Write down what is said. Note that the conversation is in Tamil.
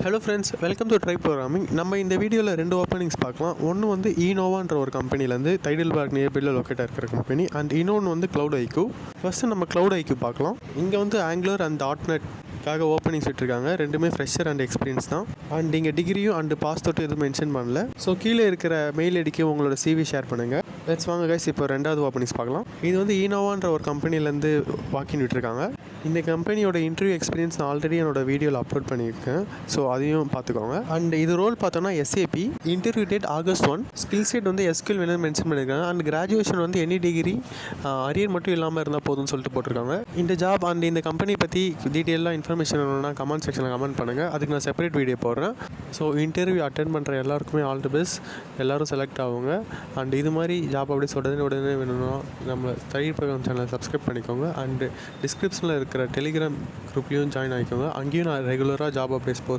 Hello friends, welcome to try programming. நம்ம இந்த வீடியோவில் 2 ஓப்பனிங்ஸ் பார்க்கலாம். ஒன்று வந்து ஈனோவான்ற ஒரு கம்பெனிலேருந்து டைடல்பர்க் நியர்பையில் லொக்கேட்டாக இருக்கிற கம்பெனி, அண்ட் இன்னொன்று வந்து க்ளவுட் ஐக்யூ. ஃபஸ்ட்டு நம்ம க்ளவுட் ஐக்யூ பார்க்கலாம். இங்கே வந்து ஆங்குலர் அண்ட் .NET ஓப்பனிங்ஸ் விட்டுருக்காங்க. ரெண்டுமே ஃப்ரெஷர் அண்ட் எக்ஸ்பீரியன்ஸ் தான். அண்ட் இங்கே டிகிரியும் அண்ட் பாஸ்அவுட் எதுவும் மென்ஷன் பண்ணல. ஸோ கீழே இருக்கிற மெயில் ஐடிக்கு உங்களோட CV ஷேர் பண்ணுங்கள். லெட்ஸ் வாங்க கைஸ், இப்போ 2வது ஓப்பனிங்ஸ் பார்க்கலாம். இது வந்து ஈனோவான்ற ஒரு கம்பெனிலேருந்து வாக்கின் விட்டுருக்காங்க. இந்த கம்பெனியோட இன்டர்வியூ எக்ஸ்பீரியன்ஸ் நான் ஆல்ரெடி என்னோட வீடியோவில் அப்லோட் பண்ணியிருக்கேன். ஸோ அதையும் பார்த்துக்கோங்க. அண்ட் இது ரோல் பார்த்தோன்னா SAP. Interview date August 1. Skill set வந்து SQL வேணும் மென்ஷன் பண்ணியிருக்காங்க. அண்ட் கிராஜுவேஷன் வந்து எனி டிகிரி அரியர் மட்டும் இல்லாமல் இருந்தால் போதும்னு சொல்லிட்டு போட்டிருக்காங்க. இந்த ஜாப் அண்ட் இந்த கம்பெனி பற்றி டீட்டெயிலாக இன்ஃபர்மேஷன் வேணும்னா கமெண்ட் செக்ஷனில் கமெண்ட் பண்ணுங்கள். அதுக்கு நான் செப்பரேட் வீடியோ போடுறேன். ஸோ இன்டர்வியூ அட்டென்ட் பண்ணுற எல்லாருக்குமே ஆல் தி பெஸ்ட். எல்லோரும் செலக்ட் ஆகுங்க. அண்ட் இது மாதிரி ஜாப் அப்டேட்ஸ் உடனே வேணும்னா நம்ம ட்ரை ப்ரோக்ராம் சேனலை சப்ஸ்கிரைப் பண்ணிக்கோங்க. அண்ட் டிஸ்கிரிப்ஷனில் இருக்கிற டெலிகிராம் குரூப்லேயும் ஜாயின் ஆகிக்கோங்க. அங்கேயும் நான் ரெகுலராக ஜாப் அப்டேட்ஸ் போஸ்ட்